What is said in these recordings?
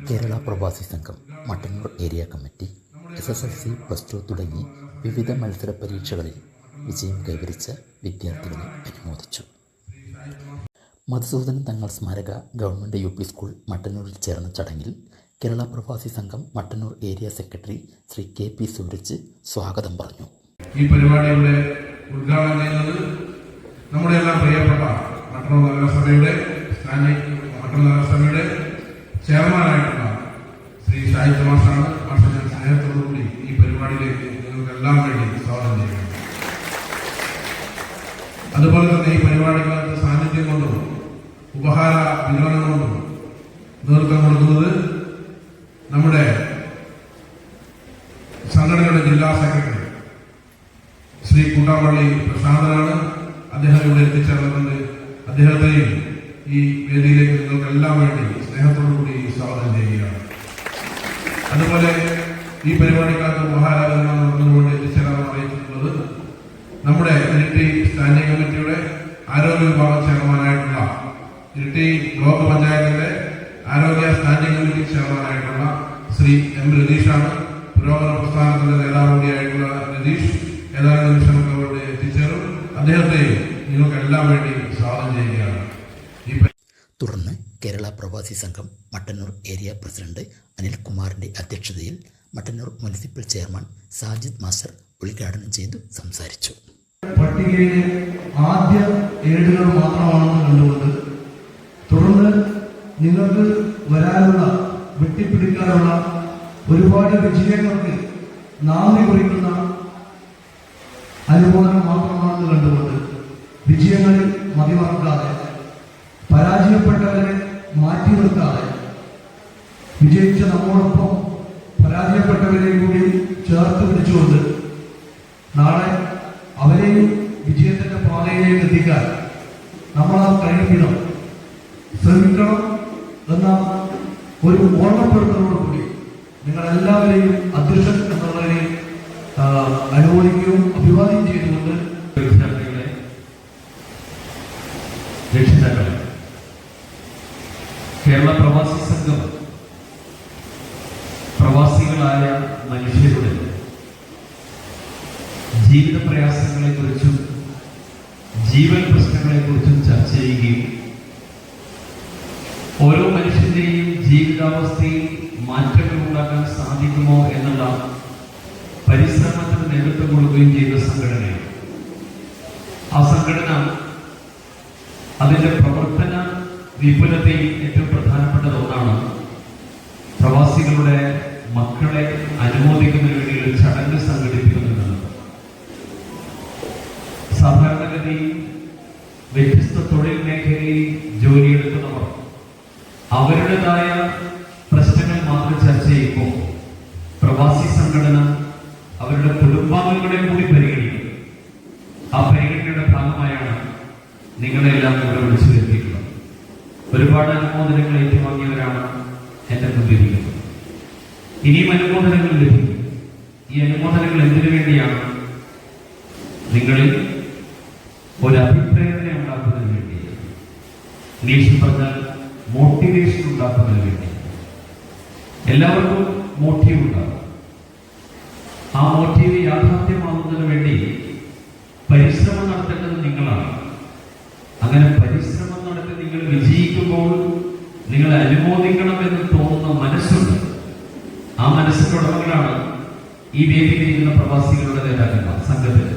Kerala Pravasi Sangham Mattannur area committee SSLC +2 തുടങ്ങി വിവിധ മത്സര പരീക്ഷകളിൽ വിജയം കൈവരിച്ച വിദ്യാർത്ഥികളെ അനുമോദിച്ചു. മധുസൂദനൻ തങ്ങൾ സ്മാരക ഗവൺമെൻറ് UP സ്കൂൾ മട്ടന്നൂരിൽ ചേർന്ന ചടങ്ങിൽ Kerala Pravasi Sangham Mattannur area secretary Shri KP Suraj സ്വാഗതം പറഞ്ഞു. ഈ പരിപാടിയുടെ ഉദ്ഘാടനം ചെയ്യുന്നത് നമ്മുടെ എല്ലാം പ്രിയപ്പെട്ട മട്ടന്നൂർ നഗരസഭയുടെ ചെയർമാനായിട്ടുള്ള ശ്രീ സാഹിത്യ മാഷാണ്. മാഷെ ഞാൻ സ്നേഹത്തോടുകൂടി ഈ പരിപാടിയിലേക്ക് നിങ്ങൾക്കെല്ലാം വേണ്ടി സ്വാഗതം ചെയ്യുന്നു. അതുപോലെ തന്നെ ഈ പരിപാടികൾക്ക് സാന്നിധ്യം കൊണ്ടും ഉപഹാര വിതരണം കൊണ്ടും നേതൃത്വം കൊടുക്കുന്നത് നമ്മുടെ സംഘടനയുടെ ജില്ലാ സെക്രട്ടറി ശ്രീ കൂട്ടാപ്പള്ളി പ്രശാന്തനാണ്. അദ്ദേഹം ഇവിടെ എത്തിച്ചേർന്നിട്ടുണ്ട്. അദ്ദേഹത്തെയും ഈ വേദിയിലേക്ക് നിങ്ങൾക്കെല്ലാം വേണ്ടി സ്നേഹത്തോടുകൂടി സ്വാഗതം ചെയ്യുകയാണ്. അതുപോലെ ഈ പരിപാടിക്കാർക്ക് ഉപഹാരവിതരണം നടത്തുന്നതുകൊണ്ട് എത്തിച്ചേരാൻ അറിയിച്ചിട്ടുള്ളത് നമ്മുടെ ഇരിട്ടി സ്റ്റാൻഡിംഗ് കമ്മിറ്റിയുടെ ആരോഗ്യ വിഭാഗം ചെയർമാനായിട്ടുള്ള ഇരിട്ടി ബ്ലോക്ക് പഞ്ചായത്തിന്റെ ആരോഗ്യ സ്റ്റാൻഡിംഗ് കമ്മിറ്റി ചെയർമാനായിട്ടുള്ള ശ്രീ M രതീഷാണ്. പുരോഗമന പ്രസ്ഥാനത്തിന്റെ നേതാവ് കൂടിയായിട്ടുള്ള രതീഷ് ഏതാനും നിമിഷങ്ങൾക്ക് അവിടെ എത്തിച്ചേരും. അദ്ദേഹത്തെയും നിങ്ങൾക്കെല്ലാം വേണ്ടി സ്വാഗതം ചെയ്യുകയാണ്. തുടർന്ന് കേരള പ്രവാസി സംഘം മട്ടന്നൂർ ഏരിയ പ്രസിഡന്റ് അനിൽകുമാറിൻ്റെ അധ്യക്ഷതയിൽ Mattannur municipal chairman Sajid master ഉദ്ഘാടനം ചെയ്തു സംസാരിച്ചു. പട്ടികയിലെ ആദ്യ ഏടുകൾ മാത്രമാണെന്ന് കണ്ടുകൊണ്ട് തുടർന്ന് നിങ്ങൾക്ക് വരാനുള്ള വെട്ടിപ്പിടിക്കാനുള്ള ഒരുപാട് വിജയങ്ങൾക്ക് നാന്ദി കുറിക്കുന്ന അനുമോദനം മാത്രമാണെന്ന് കണ്ടുകൊണ്ട് വിജയങ്ങളിൽ മതിമറക്കാതെ പരാജയപ്പെട്ടവരെ മാറ്റി നിർത്താതെ വിജയിച്ച നമ്മോടൊപ്പം പരാജയപ്പെട്ടവരെ കൂടി ചേർത്ത് പിടിച്ചുകൊണ്ട് നാളെ അവരെയും വിജയത്തിന്റെ പാതയിലേക്ക് എത്തിക്കാൻ നമ്മൾ ആ കഴിവിടം ശ്രമിക്കണം എന്ന ഒരു ഓർമ്മപ്പെടുത്തലോടുകൂടി നിങ്ങളെല്ലാവരെയും അധ്യക്ഷൻ എന്നുള്ളവരെ അനുമോദിക്കുകയും അഭിവാദ്യം ചെയ്തുകൊണ്ട് വിദ്യാർത്ഥികളെ, രക്ഷിതാക്കളെ, കേരള പ്രവാസി സംഘം പ്രവാസികളായ മനുഷ്യരുടെ ജീവിത പ്രയാസങ്ങളെക്കുറിച്ചും ജീവൻ പ്രശ്നങ്ങളെക്കുറിച്ചും ചർച്ച ചെയ്യുകയും ഓരോ മനുഷ്യന്റെയും ജീവിതാവസ്ഥയിൽ മാറ്റങ്ങൾ ഉണ്ടാക്കാൻ സാധിക്കുമോ എന്നുള്ള പരിശ്രമത്തിന് നേതൃത്വം കൊടുക്കുകയും ചെയ്ത സംഘടനയാണ്. ആ സംഘടന അതിന്റെ പ്രവർത്തന വിപുലതയിൽ ഏറ്റവും പ്രധാനപ്പെട്ട ഒന്നാണ് പ്രവാസികളുടെ മക്കളെ അനുമോദിക്കുന്നതിന് വേണ്ടി ഒരു ചടങ്ങ് സംഘടിപ്പിക്കുന്നുള്ളത്. സാധാരണഗതിയിൽ വ്യത്യസ്ത തൊഴിൽ മേഖലയിൽ ജോലിയെടുക്കുന്നവർ അവരുടേതായ പ്രശ്നങ്ങൾ മാത്രം ചർച്ച ചെയ്യുമ്പോൾ പ്രവാസി സംഘടന അവരുടെ കുടുംബാംഗങ്ങളെ കൂടി പരിഗണിക്കും. ആ പരിഗണനയുടെ ഭാഗമായാണ് നിങ്ങളെല്ലാം ഇവിടെ വിളിച്ചു വരുത്തിയിട്ടുള്ളത്. ഒരുപാട് അനുമോദനങ്ങൾ ഏറ്റുവാങ്ങിയവരാണ് എന്റെ മുമ്പിരിക്കുന്നത്. ഇനിയും അനുമോദനങ്ങൾ ലഭിക്കും. ഈ അനുമോദനങ്ങൾ എന്തിനു വേണ്ടിയാണ്? നിങ്ങളിൽ ഒരു അഭിപ്രേരണ ഉണ്ടാക്കുന്നതിന് വേണ്ടി, ഇംഗ്ലീഷിൽ പറഞ്ഞാൽ മോട്ടിവേഷൻ ഉണ്ടാക്കുന്നതിന് വേണ്ടി. എല്ലാവർക്കും മോട്ടീവ് ഉണ്ടാകും. ആ മോട്ടീവ് യാഥാർത്ഥ്യമാകുന്നതിന് വേണ്ടി പരിശ്രമം നടത്തേണ്ടത് നിങ്ങളാണ്. അങ്ങനെ പരിശ്രമം നടത്തി നിങ്ങൾ വിജയിക്കുമ്പോൾ നിങ്ങളെ അനുമോദിക്കണമെന്ന് തോന്നുന്ന മനസ്സുണ്ട്. ആ മനസ്സിന്റെ ഉടമകളാണ് ഈ വേദിയിലിരിക്കുന്ന പ്രവാസികളുടെ നേതാക്കന്മാർ സംഘത്തിൽ.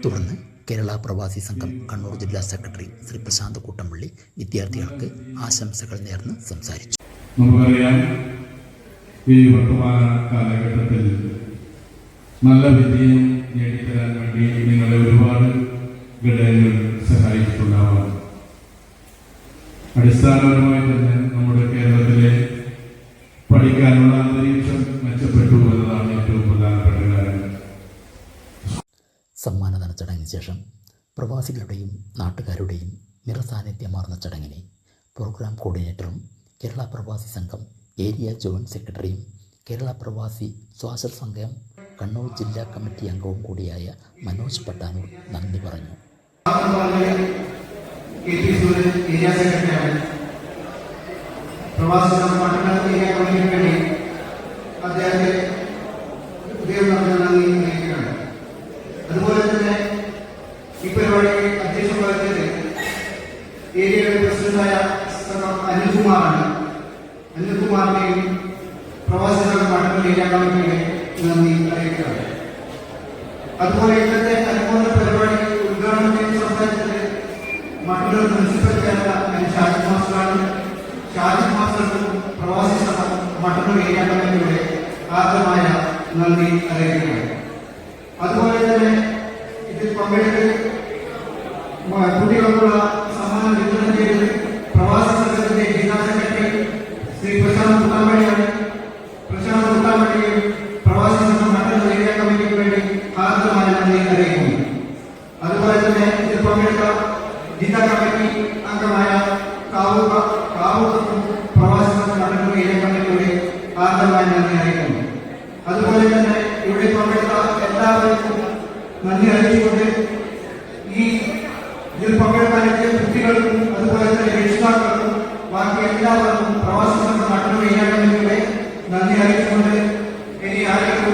തുടർന്ന് കേരള പ്രവാസി സംഘം കണ്ണൂർ ജില്ലാ സെക്രട്ടറി ശ്രീ പ്രശാന്ത് കൂട്ടംപള്ളി വിദ്യാർത്ഥികൾക്ക് ആശംസകൾ നേർന്ന് സംസാരിച്ചു. നമുക്കറിയാം, ഈ വർത്തമാന കാലഘട്ടത്തിൽ നല്ല വിജയം നേടിത്തരാൻ വേണ്ടി നിങ്ങളെ ഒരുപാട് ഘടകങ്ങൾ സഹായിച്ചിട്ടുണ്ടാവാം. അടിസ്ഥാനപരമായി തന്നെ നമ്മുടെ കേരളത്തിലെ പഠിക്കാനുള്ള അന്തരീക്ഷം മെച്ചപ്പെട്ടു എന്നതാണ് ഏറ്റവും പ്രധാനപ്പെട്ട കാര്യം. സമ്മാനദാന ചടങ്ങിന് ശേഷം പ്രവാസികളുടെയും നാട്ടുകാരുടെയും നിറസാന്നിധ്യമാർന്ന ചടങ്ങിനെ പ്രോഗ്രാം കോർഡിനേറ്ററും കേരള പ്രവാസി സംഘം ഏരിയ ജോയിന്റ് സെക്രട്ടറിയും കേരള പ്രവാസി സ്വാശ്രയ സംഘം കണ്ണൂർ ജില്ലാ കമ്മിറ്റി അംഗവും കൂടിയായ മനോജ് പട്ടാനൂർ നന്ദി പറഞ്ഞു. പ്രവാസി മട്ടന്നൂർ ഏരിയ കമ്മിറ്റിക്ക് വേണ്ടി അദ്ദേഹത്തെ അറിയിക്കുകയാണ്. അതുപോലെ തന്നെ ഈ പരിപാടിക്ക് അധ്യക്ഷം വഹിച്ചത് ഏരിയയുടെ പ്രസിഡന്റായ അനിൽകുമാറാണ്. അനിൽകുമാറിനെയും പ്രവാസി മട്ടന്നൂർ ഏരിയ കമ്മിറ്റിയുടെ നന്ദി അറിയിക്കുകയാണ്. അതുപോലെ ഇന്നത്തെ അനുമോദന പരിപാടി ഉദ്ഘാടനം ചെയ്ത് സംസാരിച്ചത് മട്ടന്നൂർ മുനിസിപ്പൽ ചെയർമാൻ ഷാജിദ് മാസ്റ്ററാണ്. ഷാജിദ് മാസ്റ്റർക്കും പ്രവാസി മട്ടന്നൂർ ഏരിയ കമ്മിറ്റിയുടെ ആദ്യമായ നന്ദി അറിയിക്കുകയാണ്. അതുപോലെ തന്നെ ഇതിൽ പങ്കെടുത്ത് കുട്ടികൾക്കുള്ള സമ്മാനം വിതരണം ചെയ്ത് പ്രവാസി സംഘത്തിന്റെ ജില്ലാ സെക്രട്ടറി ശ്രീ പ്രശാന്ത് കുട്ടാമ്പടിയാണ്. പ്രശാന്ത് കുട്ടാമ്പടിയും പ്രവാസി സംഘം മട്ടന്നൂർ ഏരിയ കമ്മിറ്റിക്ക് വേണ്ടി ആദ്യമായ നന്ദി അറിയിക്കുന്നു. അതുപോലെ തന്നെ ഇതിൽ പങ്കെടുത്ത ജില്ലാ കമ്മിറ്റി അംഗമായ കാവൂർക്കും പ്രവാസി സംഘം മട്ടന്നൂർ ഏരിയ കമ്മിറ്റിയുടെ ആദ്യമായ നന്ദി അറിയിക്കുന്നു. അതുപോലെ തന്നെ ഇവിടെ പങ്കെടുത്ത എല്ലാവർക്കും നന്ദി അറിയിച്ചുകൊണ്ട് ഇതിൽ പങ്കെടുക്കാനെത്തിയ കുട്ടികൾക്കും അതുപോലെ തന്നെ രക്ഷിതാക്കൾക്കും ബാക്കി എല്ലാവർക്കും പ്രവാസി സംഘം മട്ടന്നൂർ ഏരിയ കമ്മിറ്റിയുടെ നന്ദി അറിയിച്ചുകൊണ്ട് ഇനി ആരെങ്കിലും